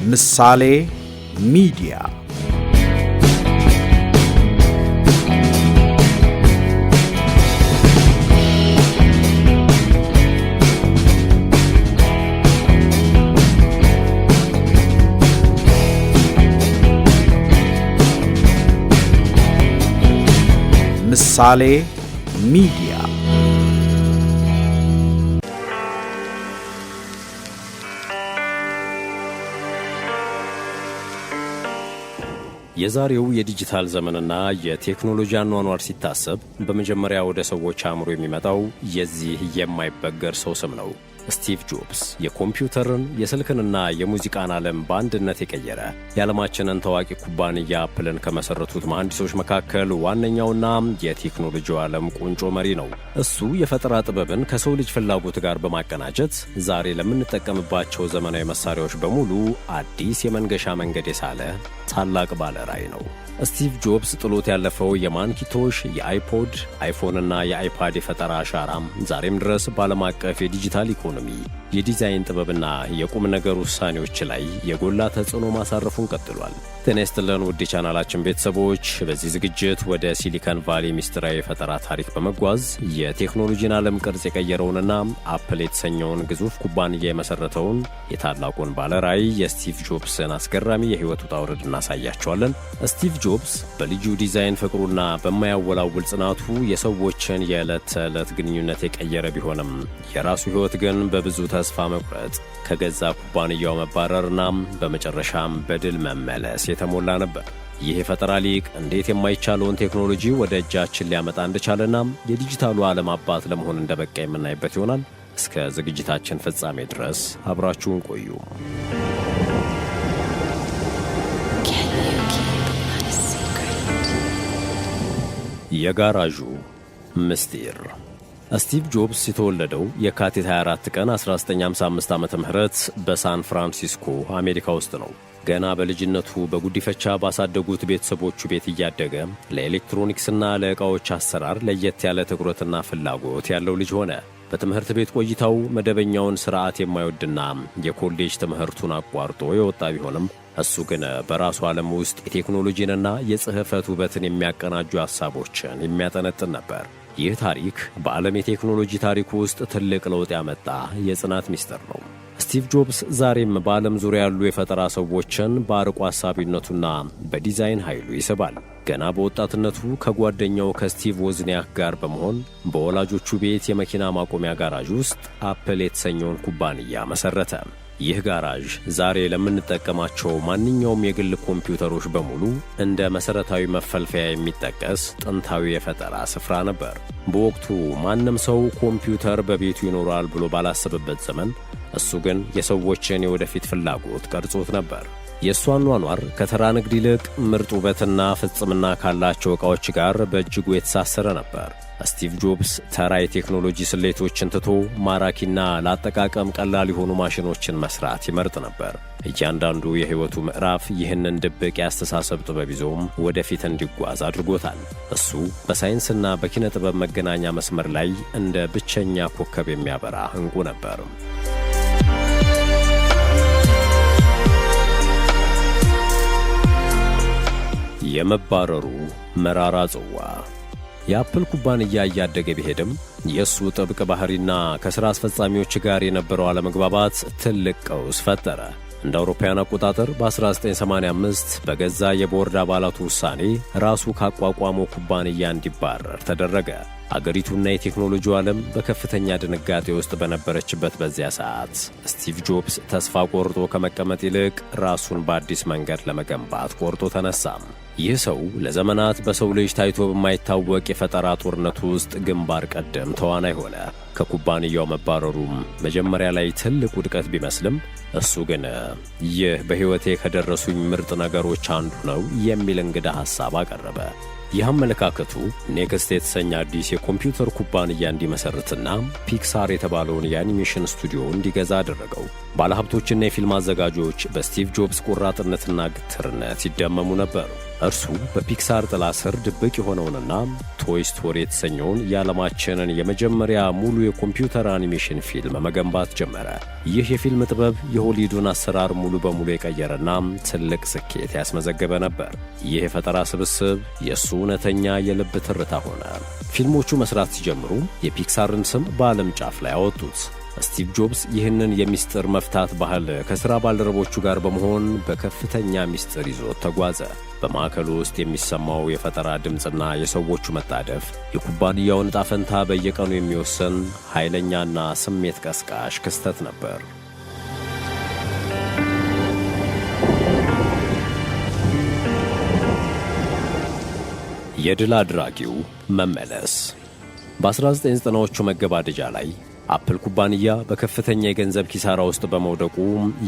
ምሳሌ ሚዲያ ምሳሌ ሚዲያ የዛሬው የዲጂታል ዘመንና የቴክኖሎጂ አኗኗር ሲታሰብ በመጀመሪያ ወደ ሰዎች አእምሮ የሚመጣው የዚህ የማይበገር ሰው ስም ነው። ስቲቭ ጆብስ የኮምፒውተርን የስልክንና የሙዚቃን ዓለም በአንድነት የቀየረ የዓለማችንን ታዋቂ ኩባንያ አፕልን ከመሠረቱት መሐንዲሶች መካከል ዋነኛውና የቴክኖሎጂው ዓለም ቁንጮ መሪ ነው። እሱ የፈጠራ ጥበብን ከሰው ልጅ ፍላጎት ጋር በማቀናጀት ዛሬ ለምንጠቀምባቸው ዘመናዊ መሳሪያዎች በሙሉ አዲስ የመንገሻ መንገድ የሳለ ታላቅ ባለ ራዕይ ነው። ስቲቭ ጆብስ ጥሎት ያለፈው የማኪንቶሽ፣ የአይፖድ፣ አይፎንና የአይፓድ የፈጠራ አሻራም ዛሬም ድረስ በዓለም አቀፍ የዲጂታል ኢኮኖሚ፣ የዲዛይን ጥበብና የቁም ነገር ውሳኔዎች ላይ የጎላ ተጽዕኖ ማሳረፉን ቀጥሏል። ጤና ይስጥልን ውድ የቻናላችን ቤተሰቦች፣ በዚህ ዝግጅት ወደ ሲሊከን ቫሊ ሚስጥራዊ የፈጠራ ታሪክ በመጓዝ የቴክኖሎጂን ዓለም ቅርጽ የቀየረውንና አፕል የተሰኘውን ግዙፍ ኩባንያ የመሠረተውን የታላቁን ባለራዕይ የስቲቭ ጆብስን አስገራሚ የሕይወት ውጣ ውረድ እናሳያቸዋለን። ስቲቭ ጆብስ በልዩ ዲዛይን ፍቅሩና በማያወላውል ጽናቱ የሰዎችን የዕለት ተዕለት ግንኙነት የቀየረ ቢሆንም የራሱ ሕይወት ግን በብዙ ተስፋ መቁረጥ፣ ከገዛ ኩባንያው መባረርና በመጨረሻም በድል መመለስ የተሞላ ነበር። ይህ የፈጠራ ሊቅ እንዴት የማይቻለውን ቴክኖሎጂ ወደ እጃችን ሊያመጣ እንደቻለና የዲጂታሉ ዓለም አባት ለመሆን እንደበቃ የምናይበት ይሆናል። እስከ ዝግጅታችን ፍጻሜ ድረስ አብራችሁን ቆዩ። የጋራዡ ምስጢር። ስቲቭ ጆብስ የተወለደው የካቲት 24 ቀን 1955 ዓመተ ምህረት በሳን ፍራንሲስኮ አሜሪካ ውስጥ ነው። ገና በልጅነቱ በጉዲፈቻ ባሳደጉት ቤተሰቦቹ ቤት እያደገ ለኤሌክትሮኒክስና ለዕቃዎች አሰራር ለየት ያለ ትኩረትና ፍላጎት ያለው ልጅ ሆነ። በትምህርት ቤት ቆይታው መደበኛውን ሥርዓት የማይወድና የኮሌጅ ትምህርቱን አቋርጦ የወጣ ቢሆንም እሱ ግን በራሱ ዓለም ውስጥ የቴክኖሎጂንና የጽሕፈት ውበትን የሚያቀናጁ ሐሳቦችን የሚያጠነጥን ነበር። ይህ ታሪክ በዓለም የቴክኖሎጂ ታሪክ ውስጥ ትልቅ ለውጥ ያመጣ የጽናት ምስጢር ነው። ስቲቭ ጆብስ ዛሬም በዓለም ዙሪያ ያሉ የፈጠራ ሰዎችን በአርቆ ሐሳቢነቱና በዲዛይን ኃይሉ ይስባል። ገና በወጣትነቱ ከጓደኛው ከስቲቭ ዎዝኒያክ ጋር በመሆን በወላጆቹ ቤት የመኪና ማቆሚያ ጋራዥ ውስጥ አፕል የተሰኘውን ኩባንያ መሠረተ። ይህ ጋራዥ ዛሬ ለምንጠቀማቸው ማንኛውም የግል ኮምፒውተሮች በሙሉ እንደ መሠረታዊ መፈልፈያ የሚጠቀስ ጥንታዊ የፈጠራ ስፍራ ነበር። በወቅቱ ማንም ሰው ኮምፒውተር በቤቱ ይኖራል ብሎ ባላሰበበት ዘመን እሱ ግን የሰዎችን የወደፊት ፍላጎት ቀርጾት ነበር። የእሱ አኗኗር ከተራ ንግድ ይልቅ ምርጥ ውበትና ፍጽምና ካላቸው ዕቃዎች ጋር በእጅጉ የተሳሰረ ነበር። ስቲቭ ጆብስ ተራ የቴክኖሎጂ ስሌቶችን ትቶ ማራኪና ለአጠቃቀም ቀላል የሆኑ ማሽኖችን መስራት ይመርጥ ነበር። እያንዳንዱ የሕይወቱ ምዕራፍ ይህንን ድብቅ የአስተሳሰብ ጥበብ ይዞም ወደፊት እንዲጓዝ አድርጎታል። እሱ በሳይንስና በኪነ ጥበብ መገናኛ መስመር ላይ እንደ ብቸኛ ኮከብ የሚያበራ ዕንቁ ነበር። የመባረሩ መራራ ጽዋ። የአፕል ኩባንያ እያደገ ቢሄድም የእሱ ጥብቅ ባሕሪና ከሥራ አስፈጻሚዎች ጋር የነበረው አለመግባባት ትልቅ ቀውስ ፈጠረ። እንደ አውሮፓውያን አቆጣጠር በ1985 በገዛ የቦርድ አባላቱ ውሳኔ ራሱ ካቋቋመው ኩባንያ እንዲባረር ተደረገ። አገሪቱና የቴክኖሎጂው ዓለም በከፍተኛ ድንጋጤ ውስጥ በነበረችበት በዚያ ሰዓት ስቲቭ ጆብስ ተስፋ ቆርጦ ከመቀመጥ ይልቅ ራሱን በአዲስ መንገድ ለመገንባት ቆርጦ ተነሳም። ይህ ሰው ለዘመናት በሰው ልጅ ታይቶ በማይታወቅ የፈጠራ ጦርነት ውስጥ ግንባር ቀደም ተዋናይ ሆነ። ከኩባንያው መባረሩም መጀመሪያ ላይ ትልቅ ውድቀት ቢመስልም እሱ ግን ይህ በሕይወቴ ከደረሱኝ ምርጥ ነገሮች አንዱ ነው የሚል እንግዳ ሐሳብ አቀረበ። ይህ አመለካከቱ ኔክስት የተሰኘ አዲስ የኮምፒውተር ኩባንያ እንዲመሰርትና ፒክሳር የተባለውን የአኒሜሽን ስቱዲዮ እንዲገዛ አደረገው። ባለሀብቶችና የፊልም አዘጋጆች በስቲቭ ጆብስ ቆራጥነትና ግትርነት ይደመሙ ነበር። እርሱ በፒክሳር ጥላ ስር ድብቅ የሆነውንና ቶይ ስቶሪ የተሰኘውን የዓለማችንን የመጀመሪያ ሙሉ የኮምፒውተር አኒሜሽን ፊልም መገንባት ጀመረ። ይህ የፊልም ጥበብ የሆሊውድን አሰራር ሙሉ በሙሉ የቀየረና ትልቅ ስኬት ያስመዘገበ ነበር። ይህ የፈጠራ ስብስብ የእሱ እውነተኛ የልብ ትርታ ሆነ። ፊልሞቹ መስራት ሲጀምሩ የፒክሳርን ስም በዓለም ጫፍ ላይ አወጡት። ስቲቭ ጆብስ ይህንን የሚስጥር መፍታት ባህል ከሥራ ባልደረቦቹ ጋር በመሆን በከፍተኛ ሚስጥር ይዞት ተጓዘ። በማዕከሉ ውስጥ የሚሰማው የፈጠራ ድምፅና የሰዎቹ መጣደፍ የኩባንያውን ዕጣ ፈንታ በየቀኑ የሚወስን ኃይለኛና ስሜት ቀስቃሽ ክስተት ነበር። የድል አድራጊው መመለስ። በ1990ዎቹ መገባደጃ ላይ አፕል ኩባንያ በከፍተኛ የገንዘብ ኪሳራ ውስጥ በመውደቁ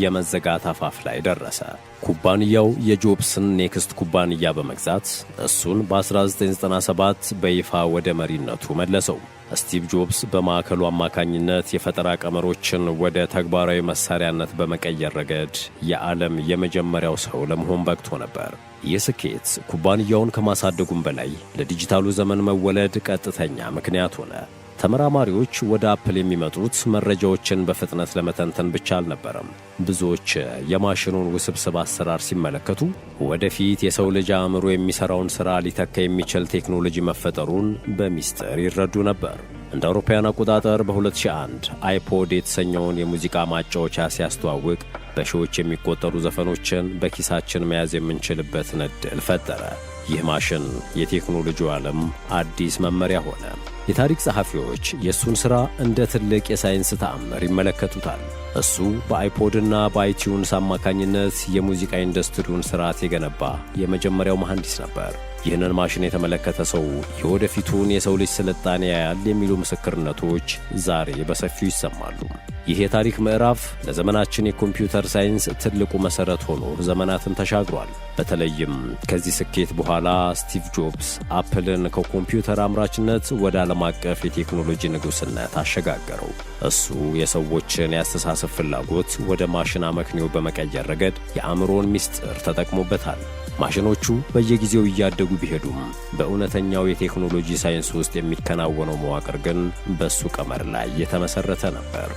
የመዘጋት አፋፍ ላይ ደረሰ። ኩባንያው የጆብስን ኔክስት ኩባንያ በመግዛት እሱን በ1997 በይፋ ወደ መሪነቱ መለሰው። ስቲቭ ጆብስ በማዕከሉ አማካኝነት የፈጠራ ቀመሮችን ወደ ተግባራዊ መሳሪያነት በመቀየር ረገድ የዓለም የመጀመሪያው ሰው ለመሆን በቅቶ ነበር። ይህ ስኬት ኩባንያውን ከማሳደጉም በላይ ለዲጂታሉ ዘመን መወለድ ቀጥተኛ ምክንያት ሆነ። ተመራማሪዎች ወደ አፕል የሚመጡት መረጃዎችን በፍጥነት ለመተንተን ብቻ አልነበረም። ብዙዎች የማሽኑን ውስብስብ አሰራር ሲመለከቱ ወደፊት የሰው ልጅ አእምሮ የሚሠራውን ሥራ ሊተካ የሚችል ቴክኖሎጂ መፈጠሩን በሚስጥር ይረዱ ነበር። እንደ አውሮፓውያን አቆጣጠር በ2001 አይፖድ የተሰኘውን የሙዚቃ ማጫወቻ ሲያስተዋውቅ በሺዎች የሚቆጠሩ ዘፈኖችን በኪሳችን መያዝ የምንችልበትን ዕድል ፈጠረ። ይህ ማሽን የቴክኖሎጂው ዓለም አዲስ መመሪያ ሆነ። የታሪክ ጸሐፊዎች የእሱን ሥራ እንደ ትልቅ የሳይንስ ተአምር ይመለከቱታል። እሱ በአይፖድና በአይቲዩንስ አማካኝነት የሙዚቃ ኢንዱስትሪውን ሥርዓት የገነባ የመጀመሪያው መሐንዲስ ነበር። ይህንን ማሽን የተመለከተ ሰው የወደፊቱን የሰው ልጅ ስልጣኔ ያያል የሚሉ ምስክርነቶች ዛሬ በሰፊው ይሰማሉ። ይህ የታሪክ ምዕራፍ ለዘመናችን የኮምፒውተር ሳይንስ ትልቁ መሠረት ሆኖ ዘመናትን ተሻግሯል። በተለይም ከዚህ ስኬት በኋላ ስቲቭ ጆብስ አፕልን ከኮምፒውተር አምራችነት ወደ ዓለም አቀፍ የቴክኖሎጂ ንጉሥነት አሸጋገረው። እሱ የሰዎችን የአስተሳሰብ ፍላጎት ወደ ማሽን አመክንዮ በመቀየር ረገድ የአእምሮን ምስጢር ተጠቅሞበታል። ማሽኖቹ በየጊዜው እያደጉ ቢሄዱም በእውነተኛው የቴክኖሎጂ ሳይንስ ውስጥ የሚከናወነው መዋቅር ግን በእሱ ቀመር ላይ የተመሠረተ ነበር።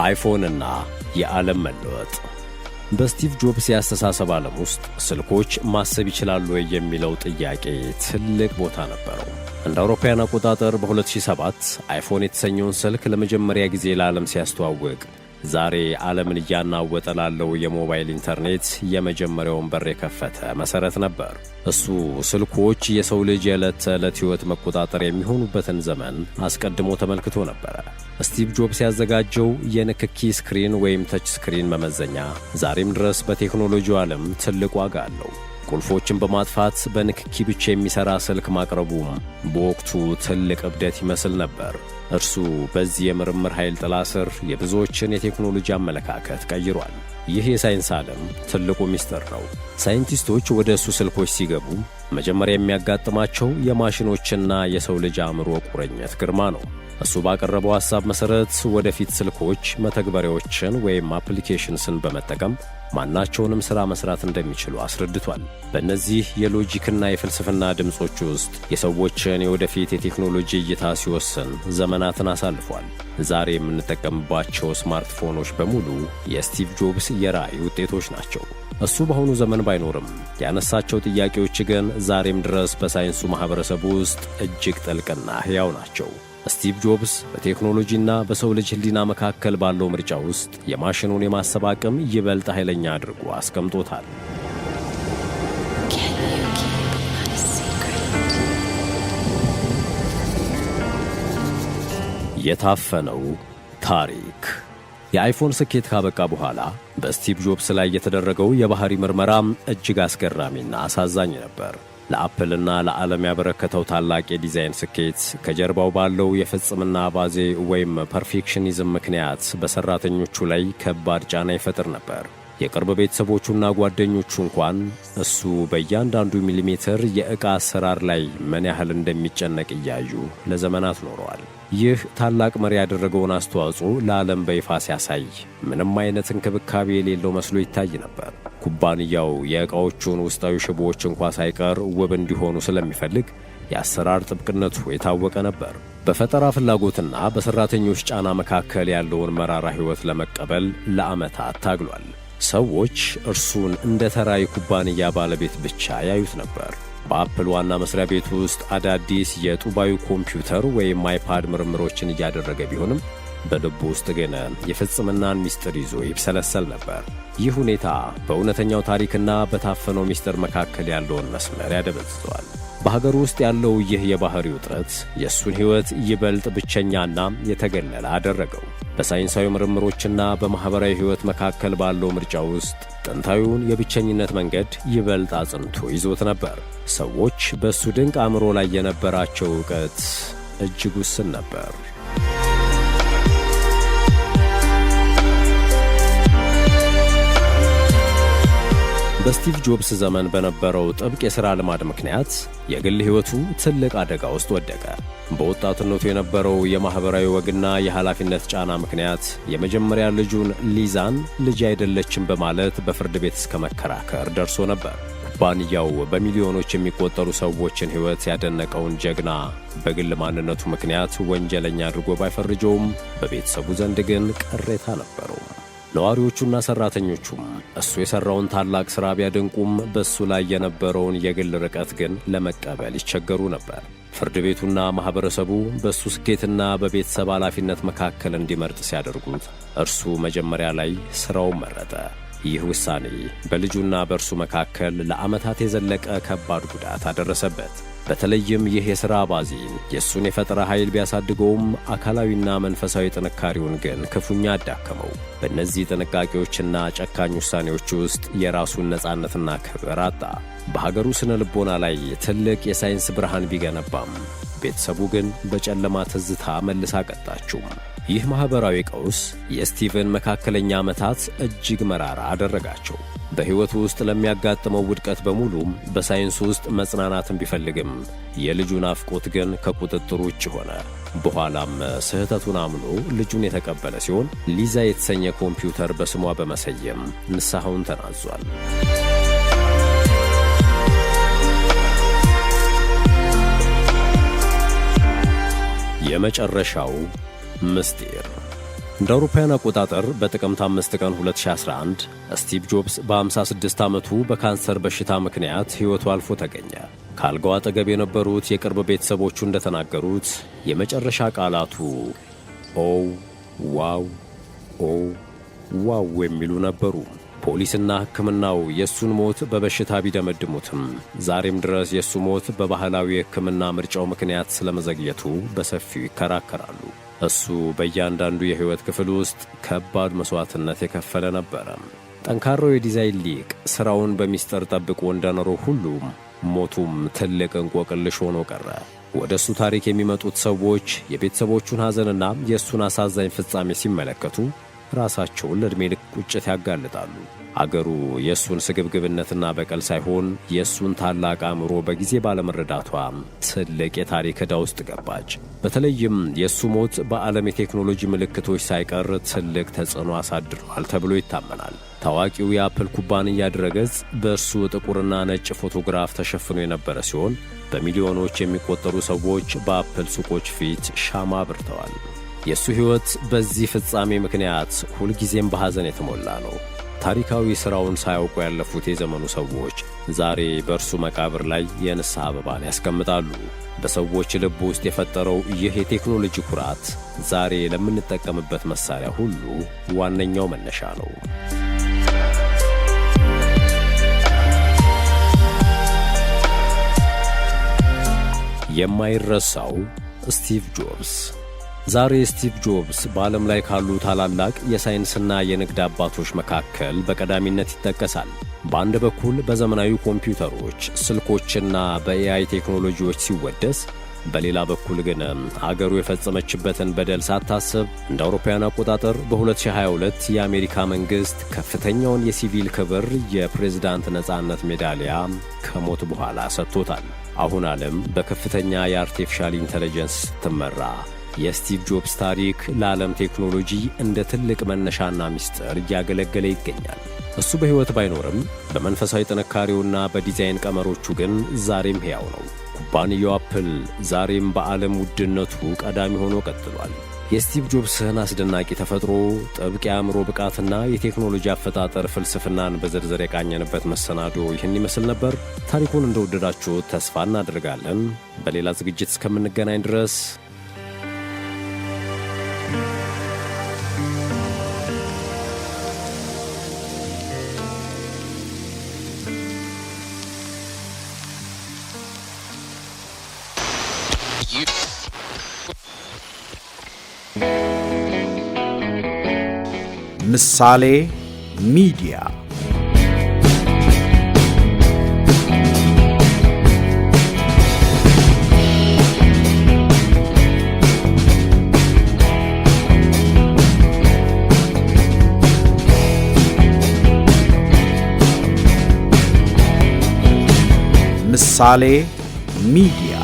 አይፎንና የዓለም መለወጥ። በስቲቭ ጆብስ የአስተሳሰብ ዓለም ውስጥ ስልኮች ማሰብ ይችላሉ ወይ የሚለው ጥያቄ ትልቅ ቦታ ነበረው። እንደ አውሮፓውያን አቆጣጠር በ2007 አይፎን የተሰኘውን ስልክ ለመጀመሪያ ጊዜ ለዓለም ሲያስተዋውቅ ዛሬ ዓለምን እያናወጠ ላለው የሞባይል ኢንተርኔት የመጀመሪያውን በር የከፈተ መሠረት ነበር። እሱ ስልኮች የሰው ልጅ የዕለት ተዕለት ሕይወት መቆጣጠር የሚሆኑበትን ዘመን አስቀድሞ ተመልክቶ ነበረ። ስቲቭ ጆብስ ያዘጋጀው የንክኪ ስክሪን ወይም ተች ስክሪን መመዘኛ ዛሬም ድረስ በቴክኖሎጂው ዓለም ትልቅ ዋጋ አለው። ቁልፎችን በማጥፋት በንክኪ ብቻ የሚሠራ ስልክ ማቅረቡም በወቅቱ ትልቅ እብደት ይመስል ነበር። እርሱ በዚህ የምርምር ኃይል ጥላ ስር የብዙዎችን የቴክኖሎጂ አመለካከት ቀይሯል። ይህ የሳይንስ ዓለም ትልቁ ምስጢር ነው። ሳይንቲስቶች ወደ እሱ ስልኮች ሲገቡ መጀመሪያ የሚያጋጥማቸው የማሽኖችና የሰው ልጅ አእምሮ ቁርኝት ግርማ ነው። እሱ ባቀረበው ሐሳብ መሠረት ወደፊት ስልኮች መተግበሪያዎችን ወይም አፕሊኬሽንስን በመጠቀም ማናቸውንም ሥራ መሥራት እንደሚችሉ አስረድቷል። በእነዚህ የሎጂክና የፍልስፍና ድምፆች ውስጥ የሰዎችን የወደፊት የቴክኖሎጂ እይታ ሲወስን ዘመናትን አሳልፏል። ዛሬ የምንጠቀምባቸው ስማርትፎኖች በሙሉ የስቲቭ ጆብስ የራዕይ ውጤቶች ናቸው። እሱ በአሁኑ ዘመን ባይኖርም ያነሳቸው ጥያቄዎች ግን ዛሬም ድረስ በሳይንሱ ማኅበረሰብ ውስጥ እጅግ ጥልቅና ሕያው ናቸው። ስቲቭ ጆብስ በቴክኖሎጂና በሰው ልጅ ሕሊና መካከል ባለው ምርጫ ውስጥ የማሽኑን የማሰብ አቅም ይበልጥ ኃይለኛ አድርጎ አስቀምጦታል። የታፈነው ታሪክ። የአይፎን ስኬት ካበቃ በኋላ በስቲቭ ጆብስ ላይ የተደረገው የባሕሪ ምርመራ እጅግ አስገራሚና አሳዛኝ ነበር። ለአፕልና ለዓለም ያበረከተው ታላቅ የዲዛይን ስኬት ከጀርባው ባለው የፍጽምና አባዜ ወይም ፐርፌክሽኒዝም ምክንያት በሠራተኞቹ ላይ ከባድ ጫና ይፈጥር ነበር። የቅርብ ቤተሰቦቹና ጓደኞቹ እንኳን እሱ በእያንዳንዱ ሚሊሜትር የዕቃ አሰራር ላይ ምን ያህል እንደሚጨነቅ እያዩ ለዘመናት ኖረዋል። ይህ ታላቅ መሪ ያደረገውን አስተዋጽኦ ለዓለም በይፋ ሲያሳይ ምንም አይነት እንክብካቤ የሌለው መስሎ ይታይ ነበር። ኩባንያው የዕቃዎቹን ውስጣዊ ሽቦዎች እንኳ ሳይቀር ውብ እንዲሆኑ ስለሚፈልግ የአሰራር ጥብቅነቱ የታወቀ ነበር። በፈጠራ ፍላጎትና በሠራተኞች ጫና መካከል ያለውን መራራ ሕይወት ለመቀበል ለዓመታት ታግሏል። ሰዎች እርሱን እንደ ተራ የኩባንያ ባለቤት ብቻ ያዩት ነበር። በአፕል ዋና መስሪያ ቤት ውስጥ አዳዲስ የጡባዊ ኮምፒውተር ወይም አይፓድ ምርምሮችን እያደረገ ቢሆንም በልቡ ውስጥ ግን የፍጽምናን ምስጢር ይዞ ይብሰለሰል ነበር። ይህ ሁኔታ በእውነተኛው ታሪክና በታፈነው ምስጢር መካከል ያለውን መስመር ያደበዝዘዋል። በሀገር ውስጥ ያለው ይህ የባህሪ ውጥረት የእሱን ሕይወት ይበልጥ ብቸኛና የተገለለ አደረገው። በሳይንሳዊ ምርምሮችና በማኅበራዊ ሕይወት መካከል ባለው ምርጫ ውስጥ ጥንታዊውን የብቸኝነት መንገድ ይበልጥ አጽንቶ ይዞት ነበር። ሰዎች በእሱ ድንቅ አእምሮ ላይ የነበራቸው ዕውቀት እጅግ ውስን ነበር። በስቲቭ ጆብስ ዘመን በነበረው ጥብቅ የሥራ ልማድ ምክንያት የግል ሕይወቱ ትልቅ አደጋ ውስጥ ወደቀ። በወጣትነቱ የነበረው የማኅበራዊ ወግና የኃላፊነት ጫና ምክንያት የመጀመሪያ ልጁን ሊዛን ልጅ አይደለችም በማለት በፍርድ ቤት እስከ መከራከር ደርሶ ነበር። ኩባንያው በሚሊዮኖች የሚቆጠሩ ሰዎችን ሕይወት ያደነቀውን ጀግና በግል ማንነቱ ምክንያት ወንጀለኛ አድርጎ ባይፈርጀውም በቤተሰቡ ዘንድ ግን ቅሬታ ነበረው። ነዋሪዎቹና ሠራተኞቹም እሱ የሠራውን ታላቅ ሥራ ቢያደንቁም በእሱ ላይ የነበረውን የግል ርቀት ግን ለመቀበል ይቸገሩ ነበር። ፍርድ ቤቱና ማኅበረሰቡ በእሱ ስኬትና በቤተሰብ ኃላፊነት መካከል እንዲመርጥ ሲያደርጉት እርሱ መጀመሪያ ላይ ሥራውን መረጠ። ይህ ውሳኔ በልጁና በእርሱ መካከል ለዓመታት የዘለቀ ከባድ ጉዳት አደረሰበት። በተለይም ይህ የሥራ አባዜ የእሱን የፈጠራ ኃይል ቢያሳድገውም አካላዊና መንፈሳዊ ጥንካሬውን ግን ክፉኛ አዳከመው። በእነዚህ ጥንቃቄዎችና ጨካኝ ውሳኔዎች ውስጥ የራሱን ነጻነትና ክብር አጣ። በሀገሩ ስነ ልቦና ላይ ትልቅ የሳይንስ ብርሃን ቢገነባም ቤተሰቡ ግን በጨለማ ትዝታ መልሳ ቀጣችው። ይህ ማኅበራዊ ቀውስ የስቲቭን መካከለኛ ዓመታት እጅግ መራራ አደረጋቸው። በሕይወቱ ውስጥ ለሚያጋጥመው ውድቀት በሙሉ በሳይንስ ውስጥ መጽናናትን ቢፈልግም የልጁ ናፍቆት ግን ከቁጥጥር ውጭ ሆነ። በኋላም ስህተቱን አምኖ ልጁን የተቀበለ ሲሆን ሊዛ የተሰኘ ኮምፒውተር በስሟ በመሰየም ንስሐውን ተናዟል። የመጨረሻው ምስጢር እንደ አውሮፓውያን አቆጣጠር በጥቅምት 5 ቀን 2011 ስቲቭ ጆብስ በ56 ዓመቱ በካንሰር በሽታ ምክንያት ሕይወቱ አልፎ ተገኘ። ከአልጋው አጠገብ የነበሩት የቅርብ ቤተሰቦቹ እንደተናገሩት የመጨረሻ ቃላቱ ኦ ዋው ኦ ዋው የሚሉ ነበሩ። ፖሊስና ሕክምናው የእሱን ሞት በበሽታ ቢደመድሙትም ዛሬም ድረስ የእሱ ሞት በባህላዊ ሕክምና ምርጫው ምክንያት ስለመዘግየቱ በሰፊው ይከራከራሉ። እሱ በእያንዳንዱ የሕይወት ክፍል ውስጥ ከባድ መሥዋዕትነት የከፈለ ነበረ። ጠንካራው የዲዛይን ሊቅ ሥራውን በሚስጥር ጠብቆ እንደኖረው ሁሉ ሞቱም ትልቅ እንቆቅልሽ ሆኖ ቀረ። ወደ እሱ ታሪክ የሚመጡት ሰዎች የቤተሰቦቹን ሐዘንና የእሱን አሳዛኝ ፍጻሜ ሲመለከቱ ራሳቸውን ለዕድሜ ልክ ቁጭት ያጋልጣሉ። አገሩ የእሱን ስግብግብነትና በቀል ሳይሆን የእሱን ታላቅ አእምሮ በጊዜ ባለመረዳቷ ትልቅ የታሪክ ዕዳ ውስጥ ገባች። በተለይም የእሱ ሞት በዓለም የቴክኖሎጂ ምልክቶች ሳይቀር ትልቅ ተጽዕኖ አሳድሯል ተብሎ ይታመናል። ታዋቂው የአፕል ኩባንያ ድረገጽ በእርሱ ጥቁርና ነጭ ፎቶግራፍ ተሸፍኖ የነበረ ሲሆን በሚሊዮኖች የሚቆጠሩ ሰዎች በአፕል ሱቆች ፊት ሻማ አብርተዋል። የእሱ ሕይወት በዚህ ፍጻሜ ምክንያት ሁልጊዜም በሐዘን የተሞላ ነው። ታሪካዊ ሥራውን ሳያውቁ ያለፉት የዘመኑ ሰዎች ዛሬ በእርሱ መቃብር ላይ የንስሐ አበባን ያስቀምጣሉ። በሰዎች ልብ ውስጥ የፈጠረው ይህ የቴክኖሎጂ ኩራት ዛሬ ለምንጠቀምበት መሣሪያ ሁሉ ዋነኛው መነሻ ነው። የማይረሳው ስቲቭ ጆብስ። ዛሬ ስቲቭ ጆብስ በዓለም ላይ ካሉ ታላላቅ የሳይንስና የንግድ አባቶች መካከል በቀዳሚነት ይጠቀሳል። በአንድ በኩል በዘመናዊ ኮምፒውተሮች፣ ስልኮችና በኤአይ ቴክኖሎጂዎች ሲወደስ፣ በሌላ በኩል ግን አገሩ የፈጸመችበትን በደል ሳታስብ እንደ አውሮፓውያን አቆጣጠር በ2022 የአሜሪካ መንግሥት ከፍተኛውን የሲቪል ክብር የፕሬዝዳንት ነጻነት ሜዳሊያ ከሞት በኋላ ሰጥቶታል። አሁን ዓለም በከፍተኛ የአርቲፊሻል ኢንተለጀንስ ስትመራ የስቲቭ ጆብስ ታሪክ ለዓለም ቴክኖሎጂ እንደ ትልቅ መነሻና ምስጢር እያገለገለ ይገኛል። እሱ በሕይወት ባይኖርም በመንፈሳዊ ጥንካሬውና በዲዛይን ቀመሮቹ ግን ዛሬም ሕያው ነው። ኩባንያው አፕል ዛሬም በዓለም ውድነቱ ቀዳሚ ሆኖ ቀጥሏል። የስቲቭ ጆብስን አስደናቂ ተፈጥሮ፣ ጥብቅ የአእምሮ ብቃትና የቴክኖሎጂ አፈጣጠር ፍልስፍናን በዝርዝር የቃኘንበት መሰናዶ ይህን ይመስል ነበር። ታሪኩን እንደወደዳችሁት ተስፋ እናደርጋለን። በሌላ ዝግጅት እስከምንገናኝ ድረስ ምሳሌ ሚዲያ ምሳሌ ሚዲያ